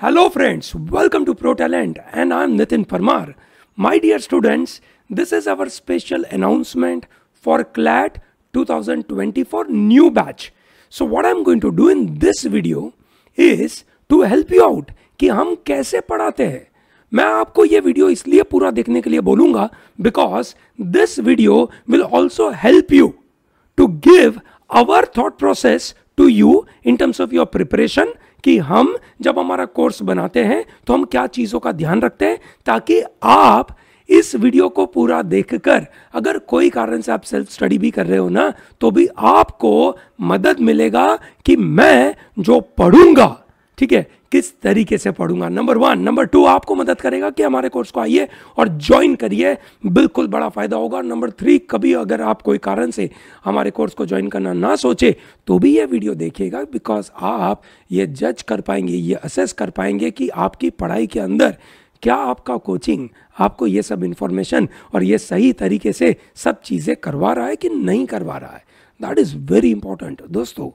Hello friends, welcome to Pro Talent and I am Nitin Parmar. My dear students, this is our special announcement for CLAT 2024 new batch. So what I am going to do in this video is to help you out कि हम कैसे पढ़ाते हैं. मैं आपको ये video इसलिए पूरा देखने के लिए बोलूँगा because this video will also help you to give our thought process to you in terms of your preparation कि हम जब हमारा कोर्स बनाते हैं तो हम क्या चीज़ों का ध्यान रखते हैं ताकि आप इस वीडियो को पूरा देखकर अगर कोई कारण से आप सेल्फ स्टडी भी कर रहे हो ना तो भी आपको मदद मिलेगा कि मैं जो पढ़ूंगा ठीक है किस तरीके से पढ़ूंगा. नंबर 1. नंबर 2 आपको मदद करेगा कि हमारे कोर्स को आइए और ज्वाइन करिए, बिल्कुल बड़ा फायदा होगा. नंबर 3 कभी अगर आप कोई कारण से हमारे कोर्स को ज्वाइन करना ना सोचे तो भी ये वीडियो देखिएगा बिकॉज आप ये जज कर पाएंगे, ये असेस कर पाएंगे कि आपकी पढ़ाई के अंदर क्या आपका कोचिंग आपको ये सब इंफॉर्मेशन और ये सही तरीके से सब चीज़ें करवा रहा है कि नहीं करवा रहा है. That is very important. दोस्तों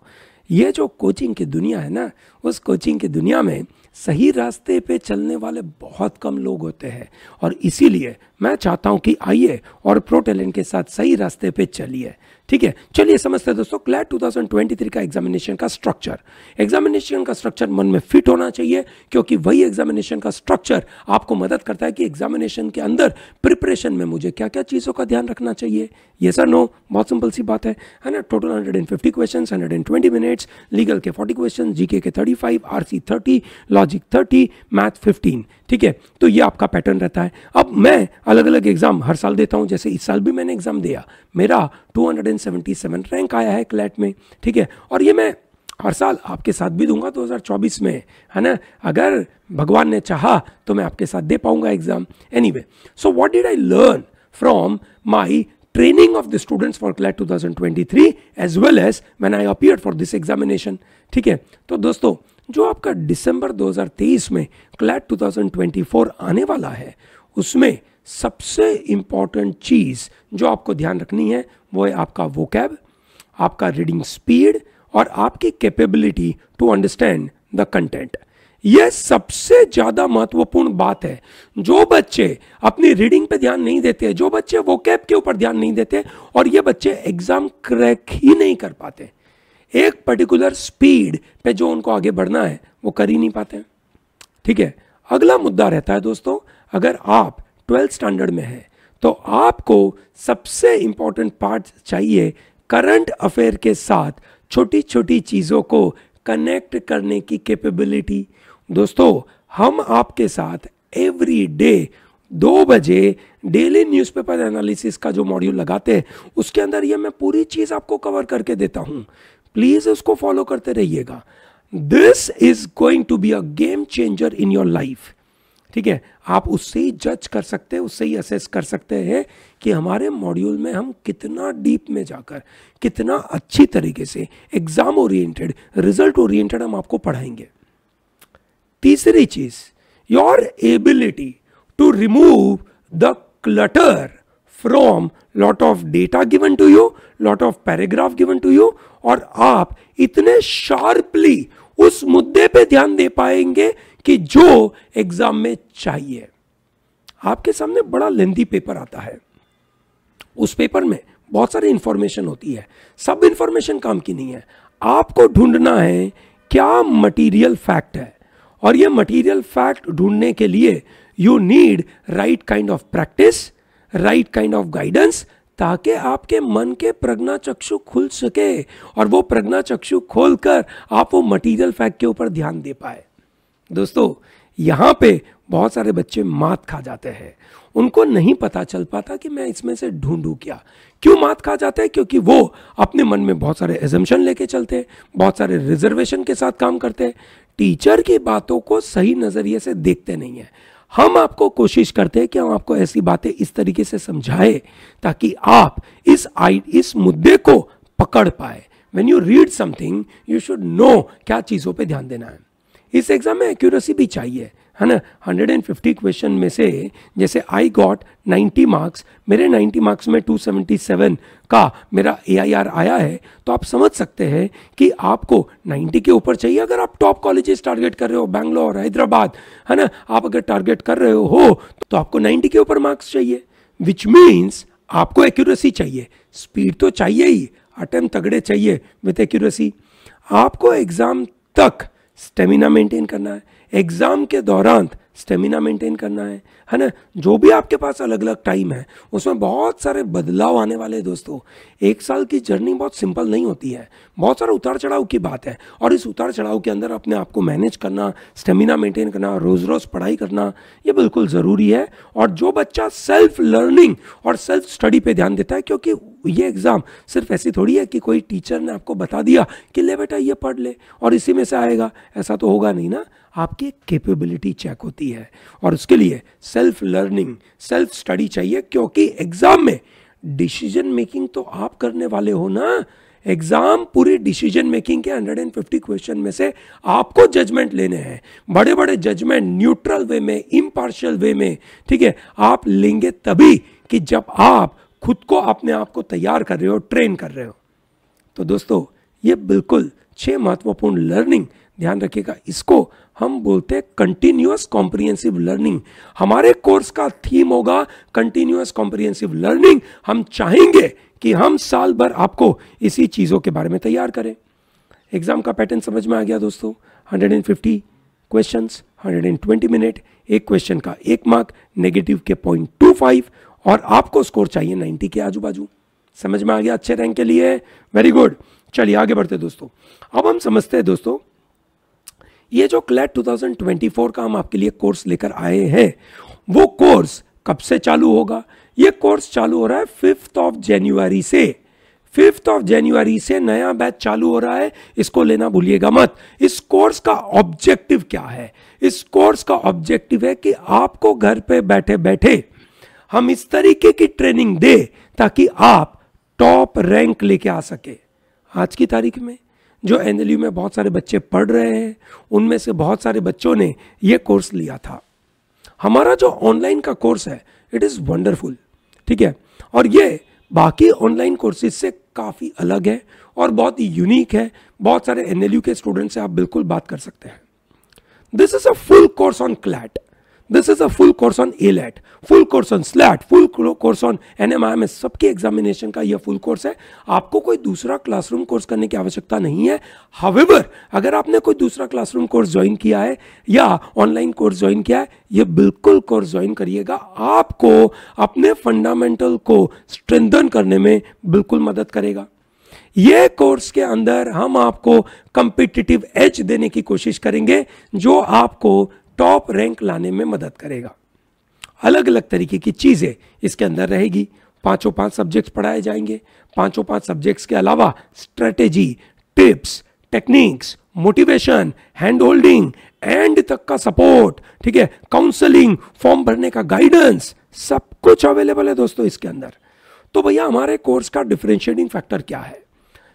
ये जो कोचिंग की दुनिया है ना, उस कोचिंग की दुनिया में सही रास्ते पे चलने वाले बहुत कम लोग होते हैं और इसीलिए मैं चाहता हूं कि आइए और प्रो टैलेंट के साथ सही रास्ते पे चलिए. ठीक है, चलिए समझते हैं दोस्तों क्लैट 2023 का एग्जामिनेशन का स्ट्रक्चर. एग्जामिनेशन का स्ट्रक्चर मन में फिट होना चाहिए क्योंकि वही एग्जामिनेशन का स्ट्रक्चर आपको मदद करता है कि एग्जामिनेशन के अंदर प्रिपरेशन में मुझे क्या क्या चीज़ों का ध्यान रखना चाहिए. ये सर नो, बहुत सिंपल सी बात है ना. टोटल 150 क्वेश्चन, 120 मिनट्स, लीगल के 40 क्वेश्चन, जीके के 35, आरसी 30, लॉजिक 30, मैथ 15. ठीक है, तो ये आपका पैटर्न रहता है. अब मैं अलग अलग एग्जाम हर साल देता हूं, जैसे इस साल भी मैंने एग्जाम दिया, मेरा 277 रैंक आया है क्लैट में. ठीक है, और ये मैं हर साल आपके साथ भी दूंगा 2024 में, है ना. अगर भगवान ने चाहा तो मैं आपके साथ दे पाऊंगा exam. Anyway, so what did I learn from my training of the students for CLAT 2023 as well as when I appeared for this examination. ठीक है, तो दोस्तों जो आपका दिसंबर 2023 में CLAT 2024 आने वाला है उसमें सबसे इंपॉर्टेंट चीज़ जो आपको ध्यान रखनी है वो है आपका वोकैब, आपका रीडिंग स्पीड और आपकी capability to understand the content. यह सबसे ज़्यादा महत्वपूर्ण बात है. जो बच्चे अपनी रीडिंग पे ध्यान नहीं देते, जो बच्चे वोकैब के ऊपर ध्यान नहीं देते और ये बच्चे एग्जाम क्रैक ही नहीं कर पाते, एक पर्टिकुलर स्पीड पे जो उनको आगे बढ़ना है वो कर ही नहीं पाते. ठीक है, अगला मुद्दा रहता है दोस्तों, अगर आप 12th स्टैंडर्ड में है तो आपको सबसे इंपॉर्टेंट पार्ट चाहिए करंट अफेयर के साथ छोटी छोटी चीज़ों को कनेक्ट करने की कैपेबिलिटी. दोस्तों हम आपके साथ एवरी डे 2 बजे डेली न्यूज़पेपर एनालिसिस का जो मॉड्यूल लगाते हैं उसके अंदर ये मैं पूरी चीज़ आपको कवर करके देता हूँ. प्लीज़ उसको फॉलो करते रहिएगा. This is going to be a game changer in your life. ठीक है, आप उससे ही जज कर सकते हैं, उससे ही असेस कर सकते हैं कि हमारे मॉड्यूल में हम कितना डीप में जाकर कितना अच्छी तरीके से एग्जाम ओरिएंटेड, रिजल्ट ओरिएंटेड हम आपको पढ़ाएंगे. तीसरी चीज, your ability to remove the clutter from lot of data given to you, lot of paragraph given to you और आप इतने शार्पली उस मुद्दे पे ध्यान दे पाएंगे कि जो एग्जाम में चाहिए. आपके सामने बड़ा लेंथी पेपर आता है, उस पेपर में बहुत सारी इंफॉर्मेशन होती है, सब इंफॉर्मेशन काम की नहीं है. आपको ढूंढना है क्या मटेरियल फैक्ट है और ये मटेरियल फैक्ट ढूंढने के लिए you need right kind of practice, right kind of guidance ताकि आपके मन के प्रज्ञाचक्षु खुल सके और वो प्रज्ञाचक्षु खोलकर आप वो मटेरियल फैक्ट के ऊपर ध्यान दे पाए. दोस्तों यहाँ पे बहुत सारे बच्चे मात खा जाते हैं, उनको नहीं पता चल पाता कि मैं इसमें से ढूंढूं क्या. क्यों मात खा जाते हैं? क्योंकि वो अपने मन में बहुत सारे एजम्पशन लेके चलते हैं, बहुत सारे रिजर्वेशन के साथ काम करते हैं, टीचर की बातों को सही नज़रिए से देखते नहीं है. हम आपको कोशिश करते हैं कि हम आपको ऐसी बातें इस तरीके से समझाएं ताकि आप इस मुद्दे को पकड़ पाए. When you read something you should know क्या चीज़ों पे ध्यान देना है. इस एग्जाम में एक्यूरेसी भी चाहिए, है ना। 150 क्वेश्चन में से जैसे आई गॉट 90 मार्क्स, मेरे 90 मार्क्स में 277 का मेरा AIR आया है, तो आप समझ सकते हैं कि आपको 90 के ऊपर चाहिए। अगर आप टॉप कॉलेजेस टारगेट कर रहे हो, बैंगलोर, हैदराबाद, है ना, आप अगर टारगेट कर रहे हो तो आपको 90 के ऊपर मार्क्स चाहिए, विच मीन्स आपको एक्यूरेसी चाहिए। स्पीड तो चाहिए ही, अटेम्प्ट तगड़े चाहिए विथ एक्यूरेसी। आपको एग्जाम तक स्टेमिना मेंटेन करना है, एग्जाम के दौरान स्टेमिना मेंटेन करना है ना। जो भी आपके पास अलग अलग टाइम है उसमें बहुत सारे बदलाव आने वाले हैं दोस्तों। एक साल की जर्नी बहुत सिंपल नहीं होती है, बहुत सारा उतार चढ़ाव की बात है, और इस उतार चढ़ाव के अंदर अपने आप को मैनेज करना, स्टेमिना मेंटेन करना, रोज रोज पढ़ाई करना, ये बिल्कुल ज़रूरी है। और जो बच्चा सेल्फ लर्निंग और सेल्फ स्टडी पे ध्यान देता है, क्योंकि ये एग्जाम सिर्फ ऐसी थोड़ी है कि कोई टीचर ने आपको बता दिया कि ले बेटा ये पढ़ ले और इसी में से आएगा, ऐसा तो होगा नहीं ना। आपकी कैपेबिलिटी चेक होती है और उसके लिए सेल्फ लर्निंग, सेल्फ स्टडी चाहिए, क्योंकि एग्जाम में डिसीजन मेकिंग तो आप करने वाले हो ना। एग्जाम पूरी डिसीजन मेकिंग के 150 क्वेश्चन में से आपको जजमेंट लेने हैं, बड़े बड़े जजमेंट, न्यूट्रल वे में, इम्पार्शियल वे में, ठीक है, आप लेंगे तभी कि जब आप खुद को, अपने आप को तैयार कर रहे हो, ट्रेन कर रहे हो। तो दोस्तों ये बिल्कुल 6 महत्वपूर्ण लर्निंग ध्यान रखिएगा, इसको हम बोलते हैं कंटिन्यूअस कॉम्प्रिहेंसिव लर्निंग। हमारे कोर्स का थीम होगा कंटिन्यूअस कॉम्प्रिहेंसिव लर्निंग। हम चाहेंगे कि हम साल भर आपको इसी चीज़ों के बारे में तैयार करें। एग्जाम का पैटर्न समझ में आ गया दोस्तों। 150 क्वेश्चंस, 120 मिनट, एक क्वेश्चन का 1 मार्क, नेगेटिव के 0.25, और आपको स्कोर चाहिए 90 के आजू बाजू। समझ में आ गया अच्छे रैंक के लिए? Very good. चलिए आगे बढ़ते दोस्तों। अब हम समझते हैं दोस्तों, ये जो क्लैट 2024 का हम आपके लिए कोर्स लेकर आए हैं, वो कोर्स कब से चालू होगा? ये कोर्स चालू हो रहा है 5 जनवरी से। 5 जनवरी से नया बैच चालू हो रहा है, इसको लेना भूलिएगा मत। इस कोर्स का ऑब्जेक्टिव क्या है? इस कोर्स का ऑब्जेक्टिव है कि आपको घर पे बैठे बैठे हम इस तरीके की ट्रेनिंग दे ताकि आप टॉप रैंक लेके आ सके। आज की तारीख में जो NLU में बहुत सारे बच्चे पढ़ रहे हैं, उनमें से बहुत सारे बच्चों ने ये कोर्स लिया था। हमारा जो ऑनलाइन का कोर्स है, इट इज़ वंडरफुल, ठीक है, और ये बाकी ऑनलाइन कोर्सेज से काफ़ी अलग है और बहुत ही यूनिक है। बहुत सारे NLU के स्टूडेंट से आप बिल्कुल बात कर सकते हैं। This is a full course on CLAT, this is a full course on ALET, full course on SLAT, full course on NMIMS, सबके एग्जामिनेशन का यह फुल कोर्स है। आपको कोई दूसरा क्लासरूम कोर्स करने की आवश्यकता नहीं है। हावेवर, अगर आपने कोई दूसरा क्लासरूम कोर्स ज्वाइन किया है या ऑनलाइन कोर्स ज्वाइन किया है, ये बिल्कुल कोर्स ज्वाइन करिएगा, आपको अपने फंडामेंटल को स्ट्रेंथन करने में बिल्कुल मदद करेगा। ये कोर्स के अंदर हम आपको कंपिटिटिव एज देने की कोशिश करेंगे, जो आपको टॉप रैंक लाने में मदद करेगा। अलग अलग तरीके की चीज़ें इसके अंदर रहेगी। 5 सब्जेक्ट्स पढ़ाए जाएंगे। 5 सब्जेक्ट्स के अलावा strategy, tips, techniques, motivation, hand holding, and तक का सपोर्ट, ठीक है, काउंसलिंग, फॉर्म भरने का गाइडेंस, सब कुछ अवेलेबल है दोस्तों इसके अंदर। तो भैया हमारे कोर्स का डिफरेंशिएटिंग फैक्टर क्या है?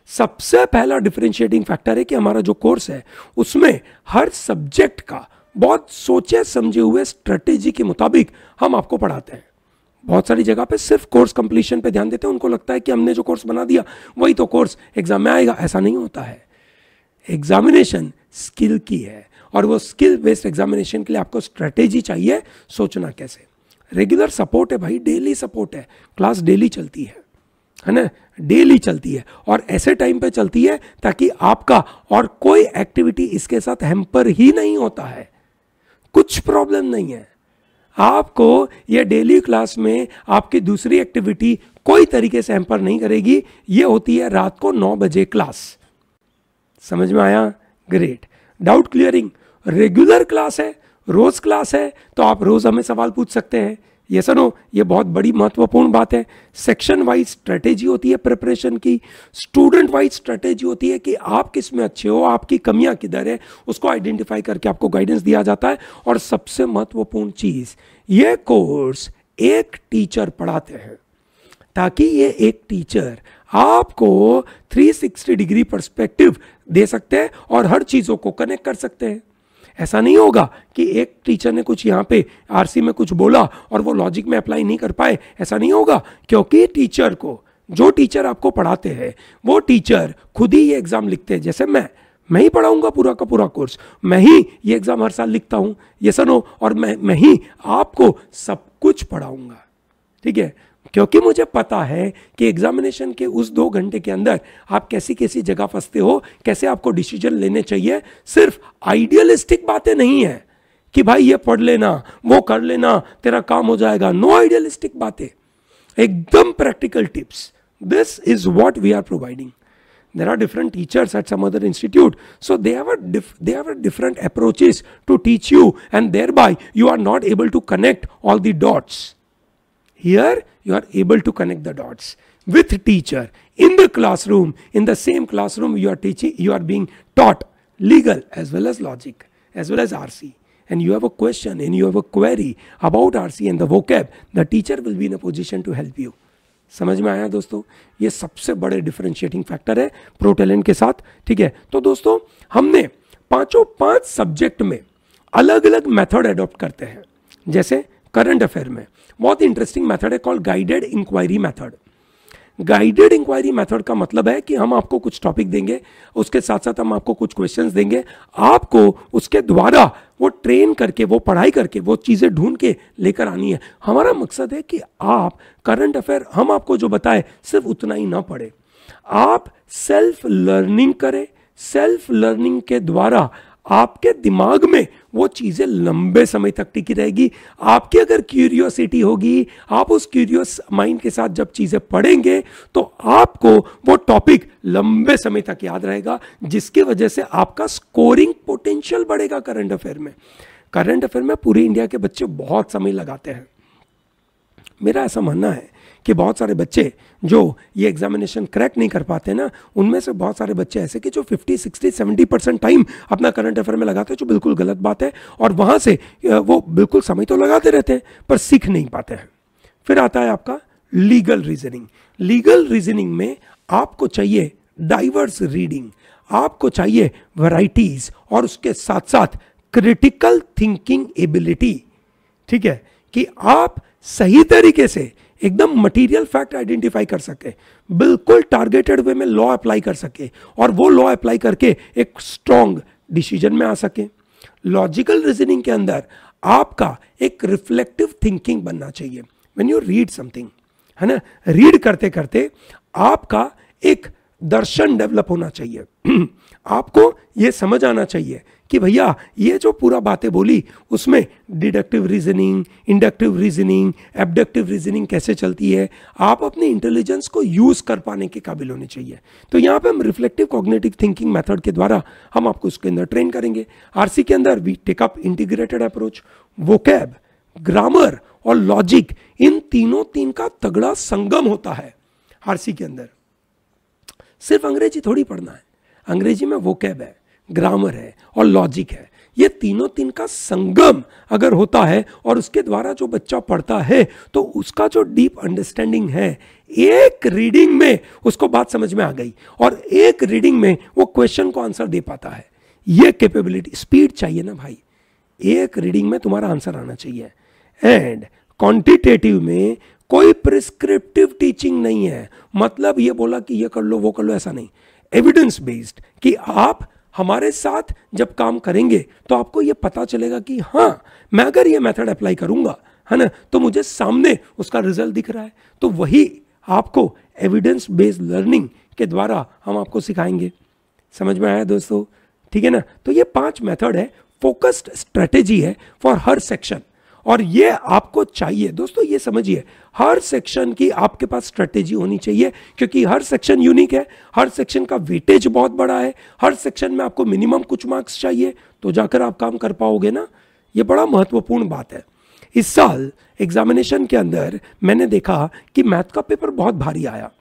सबसे पहला डिफरेंशिएटिंग फैक्टर है कि हमारा जो कोर्स है उसमें हर सब्जेक्ट का बहुत सोचे समझे हुए स्ट्रेटेजी के मुताबिक हम आपको पढ़ाते हैं। बहुत सारी जगह पे सिर्फ कोर्स कंप्लीशन पे ध्यान देते हैं, उनको लगता है कि हमने जो कोर्स बना दिया वही तो कोर्स एग्जाम में आएगा। ऐसा नहीं होता है। एग्जामिनेशन स्किल की है और वो स्किल बेस्ड एग्जामिनेशन के लिए आपको स्ट्रेटेजी चाहिए, सोचना कैसे। रेगुलर सपोर्ट है भाई, डेली सपोर्ट है, क्लास डेली चलती है ना, डेली चलती है और ऐसे टाइम पे चलती है ताकि आपका और कोई एक्टिविटी इसके साथ हैम्पर ही नहीं होता है। कुछ प्रॉब्लम नहीं है आपको, ये डेली क्लास में आपकी दूसरी एक्टिविटी कोई तरीके से हैम्पर नहीं करेगी। ये होती है रात को 9 बजे क्लास। समझ में आया? Great. Doubt clearing, regular class है, रोज क्लास है, तो आप रोज हमें सवाल पूछ सकते हैं। ये सुनो, ये बहुत बड़ी महत्वपूर्ण बात है। सेक्शन वाइज स्ट्रेटेजी होती है प्रिपरेशन की, स्टूडेंट वाइज स्ट्रेटेजी होती है कि आप किस में अच्छे हो, आपकी कमियां किधर है, उसको आइडेंटिफाई करके आपको गाइडेंस दिया जाता है। और सबसे महत्वपूर्ण चीज, ये कोर्स एक टीचर पढ़ाते हैं ताकि ये एक टीचर आपको 360 डिग्री पर्सपेक्टिव दे सकते हैं और हर चीजों को कनेक्ट कर सकते हैं। ऐसा नहीं होगा कि एक टीचर ने कुछ यहाँ पे आरसी में कुछ बोला और वो लॉजिक में अप्लाई नहीं कर पाए, ऐसा नहीं होगा, क्योंकि टीचर को, जो टीचर आपको पढ़ाते हैं वो टीचर खुद ही ये एग्जाम लिखते हैं। जैसे मैं ही पढ़ाऊंगा पूरा का पूरा कोर्स, मैं ही ये एग्जाम हर साल लिखता हूं, ये सनो, और मैं ही आपको सब कुछ पढ़ाऊंगा, ठीक है, क्योंकि मुझे पता है कि एग्जामिनेशन के उस 2 घंटे के अंदर आप कैसी कैसी जगह फंसते हो, कैसे आपको डिसीजन लेने चाहिए। सिर्फ आइडियलिस्टिक बातें नहीं है कि भाई ये पढ़ लेना, वो कर लेना, तेरा काम हो जाएगा। नो आइडियलिस्टिक बातें, एकदम practical tips. This is what we are providing. There are different teachers at some other institute, so they have a different approaches to teach you, and thereby you are not able to connect all the dots. Here you are able to connect the dots with teacher in the classroom. In the same classroom you are teaching, you are being taught legal as well as logic as well as RC, and you have a question and you have a query about RC and the vocab. The teacher will be in a position to help you. समझ में आया दोस्तों? ये सबसे बड़े differentiating factor है pro talent के साथ, ठीक है। तो दोस्तों हमने 5 सब्जेक्ट में अलग अलग मेथड अडॉप्ट करते हैं। जैसे करंट अफेयर में बहुत इंटरेस्टिंग मेथड है called guided inquiry method. Guided inquiry method का मतलब है कि हम आपको कुछ टॉपिक देंगे, उसके साथ साथ हम आपको कुछ क्वेश्चंस देंगे, आपको उसके द्वारा वो ट्रेन करके, वो पढ़ाई करके, वो चीज़ें ढूंढ के लेकर आनी है। हमारा मकसद है कि आप करंट अफेयर हम आपको जो बताए सिर्फ उतना ही ना पढ़े, आप सेल्फ लर्निंग करें। सेल्फ लर्निंग के द्वारा आपके दिमाग में वो चीज़ें लंबे समय तक टिकी रहेगी। आपकी अगर क्यूरियोसिटी होगी, आप उस क्यूरियस माइंड के साथ जब चीज़ें पढ़ेंगे तो आपको वो टॉपिक लंबे समय तक याद रहेगा, जिसकी वजह से आपका स्कोरिंग पोटेंशियल बढ़ेगा। करंट अफेयर में पूरे इंडिया के बच्चे बहुत समय लगाते हैं। मेरा ऐसा मानना है कि बहुत सारे बच्चे जो ये एग्जामिनेशन क्रैक नहीं कर पाते ना, उनमें से बहुत सारे बच्चे ऐसे कि जो 50, 60, 70% टाइम अपना करंट अफेयर में लगाते हैं, जो बिल्कुल गलत बात है। और वहाँ से वो बिल्कुल समय तो लगाते रहते हैं पर सीख नहीं पाते हैं। फिर आता है आपका लीगल रीजनिंग। लीगल रीजनिंग में आपको चाहिए डाइवर्स रीडिंग, आपको चाहिए वैरायटीज, और उसके साथ साथ क्रिटिकल थिंकिंग एबिलिटी, ठीक है, कि आप सही तरीके से एकदम मटेरियल फैक्ट आइडेंटिफाई कर सके, बिल्कुल टारगेटेड वे में लॉ अप्लाई कर सके, और वो लॉ अप्लाई करके एक स्ट्रॉन्ग डिसीजन में आ सके। लॉजिकल रीजनिंग के अंदर आपका एक रिफ्लेक्टिव थिंकिंग बनना चाहिए। व्हेन यू रीड समथिंग, है ना, रीड करते करते आपका एक दर्शन डेवलप होना चाहिए। आपको ये समझ आना चाहिए कि भैया ये जो पूरा बातें बोली उसमें deductive reasoning, inductive reasoning, abductive reasoning कैसे चलती है। आप अपने इंटेलिजेंस को यूज कर पाने के काबिल होने चाहिए। तो यहाँ पे हम रिफ्लेक्टिव कॉग्निटिव थिंकिंग मेथड के द्वारा हम आपको उसके अंदर ट्रेन करेंगे। आरसी के अंदर we take up integrated approach. Vocab, grammar और लॉजिक, इन तीन का तगड़ा संगम होता है आरसी के अंदर। सिर्फ अंग्रेजी थोड़ी पढ़ना है, अंग्रेजी में वोकैब है, ग्रामर है और लॉजिक है। ये तीन का संगम अगर होता है और उसके द्वारा जो बच्चा पढ़ता है तो उसका जो डीप अंडरस्टैंडिंग है, एक रीडिंग में उसको बात समझ में आ गई और एक रीडिंग में वो क्वेश्चन को आंसर दे पाता है। ये कैपेबिलिटी, स्पीड चाहिए ना भाई, एक रीडिंग में तुम्हारा आंसर आना चाहिए। एंड क्वांटिटेटिव में कोई प्रिस्क्रिप्टिव टीचिंग नहीं है, मतलब ये बोला कि ये कर लो वो कर लो, ऐसा नहीं। एविडेंस बेस्ड, कि आप हमारे साथ जब काम करेंगे तो आपको ये पता चलेगा कि हाँ, मैं अगर ये मेथड अप्लाई करूंगा, है ना, तो मुझे सामने उसका रिजल्ट दिख रहा है। तो वही आपको एविडेंस बेस्ड लर्निंग के द्वारा हम आपको सिखाएंगे। समझ में आया दोस्तों? ठीक है ना। तो ये 5 मेथड है, फोकस्ड स्ट्रेटेजी है फॉर हर सेक्शन, और ये आपको चाहिए दोस्तों। ये समझिए, हर सेक्शन की आपके पास स्ट्रेटेजी होनी चाहिए, क्योंकि हर सेक्शन यूनिक है, हर सेक्शन का वेटेज बहुत बड़ा है, हर सेक्शन में आपको मिनिमम कुछ मार्क्स चाहिए, तो जाकर आप काम कर पाओगे ना। ये बड़ा महत्वपूर्ण बात है। इस साल एग्जामिनेशन के अंदर मैंने देखा कि मैथ का पेपर बहुत भारी आया।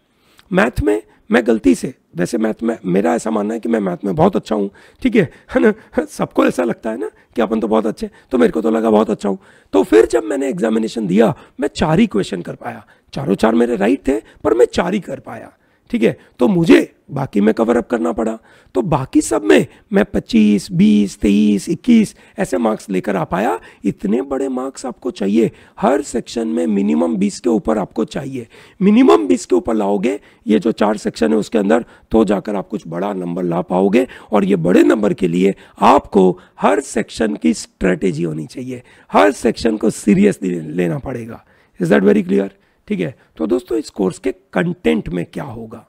मैथ में मैं गलती से, वैसे मैथ में मेरा ऐसा मानना है कि मैं मैथ में बहुत अच्छा हूँ, ठीक है ना। सबको ऐसा लगता है ना कि अपन तो बहुत अच्छे, तो मेरे को तो लगा बहुत अच्छा हूँ। तो फिर जब मैंने एग्जामिनेशन दिया, मैं 4 ही क्वेश्चन कर पाया, चारों 4 मेरे राइट थे पर मैं 4 ही कर पाया, ठीक है। तो मुझे बाकी में कवर अप करना पड़ा। तो बाकी सब में मैं 25, 20, 23, 21 ऐसे मार्क्स लेकर आ पाया। इतने बड़े मार्क्स आपको चाहिए, हर सेक्शन में मिनिमम 20 के ऊपर आपको चाहिए। मिनिमम 20 के ऊपर लाओगे ये जो 4 सेक्शन है उसके अंदर, तो जाकर आप कुछ बड़ा नंबर ला पाओगे। और ये बड़े नंबर के लिए आपको हर सेक्शन की स्ट्रेटेजी होनी चाहिए, हर सेक्शन को सीरियसली लेना पड़ेगा। Is that very clear? ठीक है। तो दोस्तों इस कोर्स के कंटेंट में क्या होगा?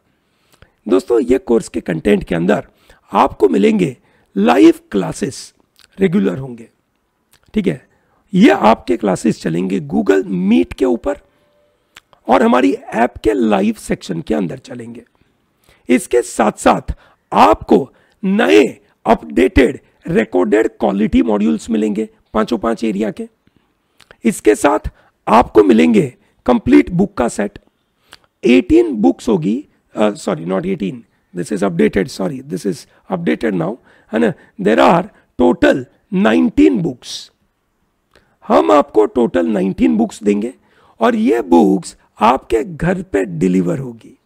दोस्तों ये कोर्स के कंटेंट के अंदर आपको मिलेंगे लाइव क्लासेस, रेगुलर होंगे। ठीक है, ये आपके क्लासेस चलेंगे गूगल मीट के ऊपर और हमारी ऐप के लाइव सेक्शन के अंदर चलेंगे। इसके साथ साथ आपको नए अपडेटेड रिकॉर्डेड क्वालिटी मॉड्यूल्स मिलेंगे 5 एरिया के। इसके साथ आपको मिलेंगे कंप्लीट बुक का सेट, 18 बुक्स होगी, sorry not 18, this is updated, sorry this is updated now, है ना। There are total 19 books. हम आपको टोटल 19 बुक्स देंगे और ये बुक्स आपके घर पे डिलीवर होगी।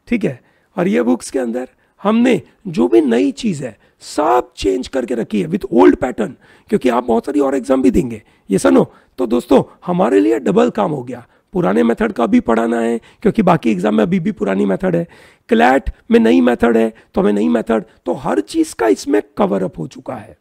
ठीक है, और ये बुक्स के अंदर हमने जो भी नई चीज है सब चेंज करके रखी है विद ओल्ड पैटर्न, क्योंकि आप बहुत सारी और एग्जाम भी देंगे, ये सुनो। तो दोस्तों हमारे लिए डबल काम हो गया, पुराने मेथड का भी पढ़ाना है क्योंकि बाकी एग्जाम में अभी भी पुरानी मेथड है, क्लैट में नई मेथड है तो हमें नई मेथड, तो हर चीज का इसमें कवर अप हो चुका है।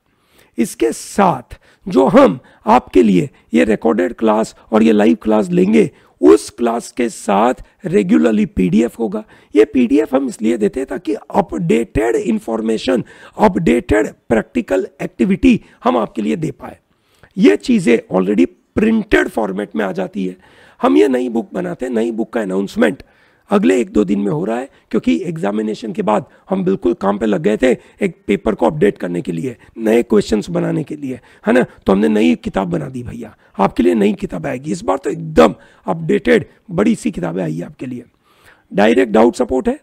इसके साथ जो हम आपके लिए ये रिकॉर्डेड क्लास और ये लाइव क्लास लेंगे, उस क्लास के साथ रेगुलरली पीडीएफ होगा। ये पीडीएफ हम इसलिए देते हैं ताकि updated information, updated practical activity हम आपके लिए दे पाए। ये चीजें ऑलरेडी प्रिंटेड फॉर्मेट में आ जाती है। हम ये नई बुक बनाते हैं, नई बुक का अनाउंसमेंट अगले 1-2 दिन में हो रहा है, क्योंकि एग्जामिनेशन के बाद हम बिल्कुल काम पे लग गए थे एक पेपर को अपडेट करने के लिए, नए क्वेश्चंस बनाने के लिए, है ना। तो हमने नई किताब बना दी भैया, आपके लिए नई किताब आएगी इस बार, तो एकदम अपडेटेड बड़ी सी किताबें आई है आपके लिए। डायरेक्ट डाउट सपोर्ट है,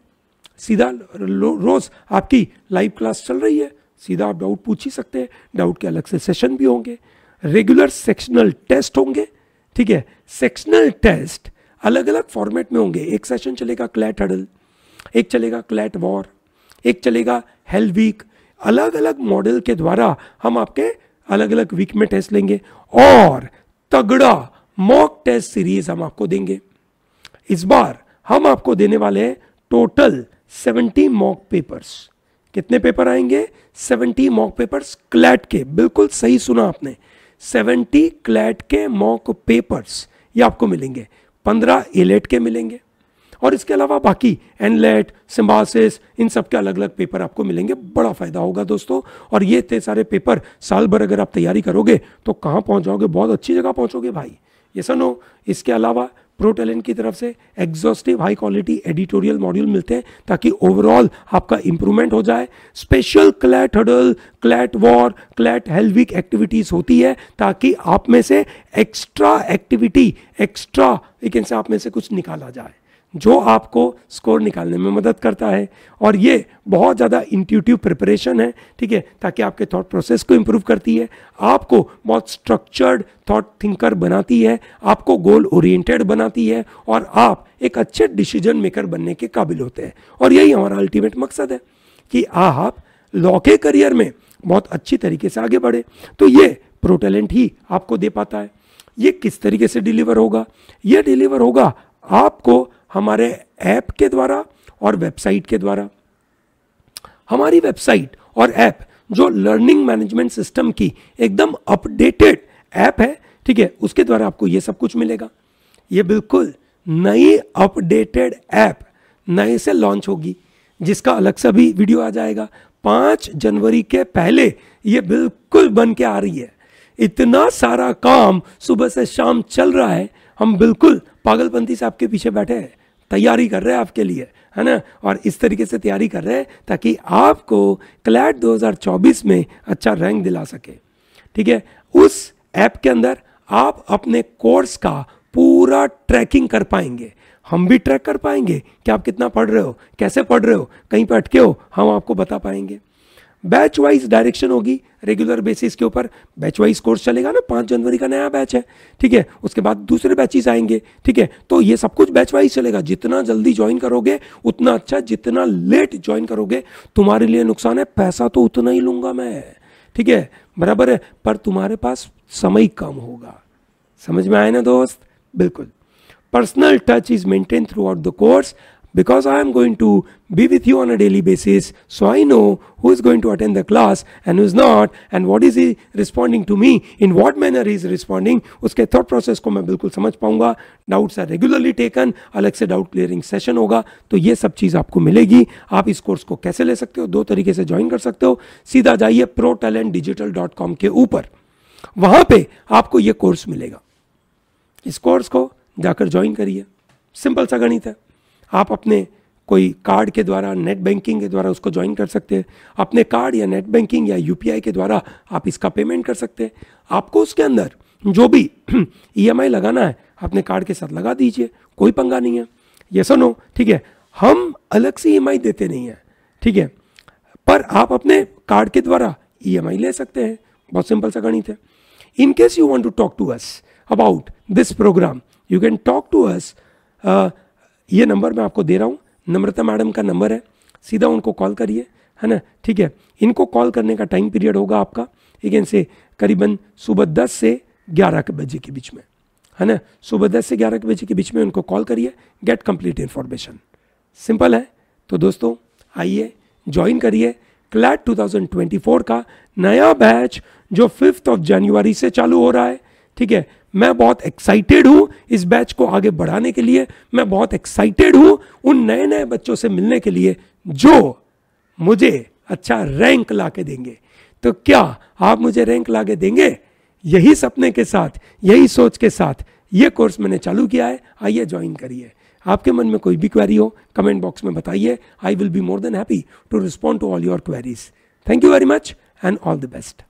सीधा रोज आपकी लाइव क्लास चल रही है, सीधा आप डाउट पूछ ही सकते हैं, डाउट के अलग से सेशन भी होंगे, रेगुलर सेक्शनल टेस्ट होंगे। ठीक है, सेक्शनल टेस्ट अलग अलग फॉर्मेट में होंगे। एक सेशन चलेगा क्लैट हडल, एक चलेगा क्लैट वॉर, एक चलेगा हेल वीक। अलग अलग मॉडल के द्वारा हम आपके अलग अलग वीक में टेस्ट लेंगे और तगड़ा मॉक टेस्ट सीरीज हम आपको देंगे। इस बार हम आपको देने वाले हैं टोटल 70 मॉक पेपर्स। कितने पेपर आएंगे? 70 मॉक पेपर्स क्लैट के, बिल्कुल सही सुना आपने, 70 क्लैट के मॉक पेपर्स ये आपको मिलेंगे। 15 एलेट के मिलेंगे और इसके अलावा बाकी एनलेट, सिम्बासिस, इन सब के अलग अलग पेपर आपको मिलेंगे। बड़ा फायदा होगा दोस्तों। और ये इतने सारे पेपर साल भर अगर आप तैयारी करोगे तो कहाँ पहुंच जाओगे? बहुत अच्छी जगह पहुंचोगे भाई, ये सुनो। इसके अलावा प्रो टैलेंट की तरफ से exhaustive high quality editorial module मिलते हैं ताकि ओवरऑल आपका इंप्रूवमेंट हो जाए। Special CLAT huddle, CLAT war, CLAT hell week activities होती है ताकि आप में से एक्स्ट्रा एक्टिविटी, एक्स्ट्रा वीकेंड से आप में से कुछ निकाला जाए जो आपको स्कोर निकालने में मदद करता है। और ये बहुत ज़्यादा इंट्यूटिव प्रिपरेशन है, ठीक है, ताकि आपके थॉट प्रोसेस को इंप्रूव करती है, आपको बहुत स्ट्रक्चर्ड थॉट थिंकर बनाती है, आपको गोल ओरिएंटेड बनाती है और आप एक अच्छे डिसीजन मेकर बनने के काबिल होते हैं। और यही हमारा अल्टीमेट मकसद है कि आप लॉ के करियर में बहुत अच्छी तरीके से आगे बढ़े। तो ये प्रो टैलेंट ही आपको दे पाता है। ये किस तरीके से डिलीवर होगा? ये डिलीवर होगा आपको हमारे ऐप के द्वारा और वेबसाइट के द्वारा। हमारी वेबसाइट और ऐप जो लर्निंग मैनेजमेंट सिस्टम की एकदम अपडेटेड ऐप है, ठीक है, उसके द्वारा आपको ये सब कुछ मिलेगा। ये बिल्कुल नई अपडेटेड ऐप नए से लॉन्च होगी, जिसका अलग से भी वीडियो आ जाएगा। 5 जनवरी के पहले ये बिल्कुल बन के आ रही है। इतना सारा काम सुबह से शाम चल रहा है, हम बिल्कुल पागलपंती से आपके पीछे बैठे हैं, तैयारी कर रहे हैं आपके लिए, है ना। और इस तरीके से तैयारी कर रहे हैं ताकि आपको क्लैट 2024 में अच्छा रैंक दिला सके, ठीक है। उस ऐप के अंदर आप अपने कोर्स का पूरा ट्रैकिंग कर पाएंगे, हम भी ट्रैक कर पाएंगे कि आप कितना पढ़ रहे हो, कैसे पढ़ रहे हो, कहीं पर अटके हो, हम आपको बता पाएंगे। बैच वाइज डायरेक्शन होगी, रेगुलर बेसिस के ऊपर बैच वाइज कोर्स चलेगा ना। 5 जनवरी का नया बैच है, ठीक है, उसके बाद दूसरे बैचेस आएंगे, ठीक है, तो ये सब कुछ बैच वाइज चलेगा। जितना जल्दी ज्वाइन करोगे उतना अच्छा, जितना लेट ज्वाइन करोगे तुम्हारे लिए नुकसान है। पैसा तो उतना ही लूंगा मैं, ठीक है, बराबर है, पर तुम्हारे पास समय कम होगा। समझ में आए ना दोस्त? बिल्कुल। Personal touch is maintain through out the course because I am going to be with you on a daily basis, so I know who is going to attend the class and who is not, and what is he responding to me, in what manner he is responding, उसके thought process को मैं बिल्कुल समझ पाऊंगा। Doubts are regularly taken, अलग से doubt clearing session होगा, तो ये सब चीज़ आपको मिलेगी। आप इस कोर्स को कैसे ले सकते हो? 2 तरीके से ज्वाइन कर सकते हो। सीधा जाइए protalentdigital.com के ऊपर, वहाँ पे आपको ये कोर्स मिलेगा। इस कोर्स को जाकर ज्वाइन करिए, सिंपल सा गणित है। आप अपने कोई कार्ड के द्वारा, नेट बैंकिंग के द्वारा उसको ज्वाइन कर सकते हैं। अपने कार्ड या नेट बैंकिंग या यूपीआई के द्वारा आप इसका पेमेंट कर सकते हैं। आपको उसके अंदर जो भी ईएमआई लगाना है अपने कार्ड के साथ लगा दीजिए, कोई पंगा नहीं है। ये सुनो, ठीक है, हम अलग से ईएमआई देते नहीं हैं, ठीक है, पर आप अपने कार्ड के द्वारा ईएमआई ले सकते हैं। बहुत सिंपल सा गणित है। In case you want to talk to us about this program, you can talk to us. ये नंबर मैं आपको दे रहा हूँ, नम्रता मैडम का नंबर है, सीधा उनको कॉल करिए, है ना, ठीक है। इनको कॉल करने का टाइम पीरियड होगा आपका अगेन से करीबन सुबह 10 से 11 बजे के बीच में, है ना। सुबह 10 से 11 बजे के बीच में उनको कॉल करिए, गेट कंप्लीट इन्फॉर्मेशन। सिंपल है। तो दोस्तों आइए ज्वाइन करिए क्लैट 2024 का नया बैच जो 5 जनवरी से चालू हो रहा है, ठीक है। मैं बहुत एक्साइटेड हूं इस बैच को आगे बढ़ाने के लिए। मैं बहुत एक्साइटेड हूं उन नए नए बच्चों से मिलने के लिए जो मुझे अच्छा रैंक ला के देंगे। तो क्या आप मुझे रैंक ला के देंगे? यही सपने के साथ, यही सोच के साथ ये कोर्स मैंने चालू किया है। आइए ज्वाइन करिए। आपके मन में कोई भी क्वेरी हो कमेंट बॉक्स में बताइए। I will be more than happy to respond to all your queries. Thank you very much and all the best.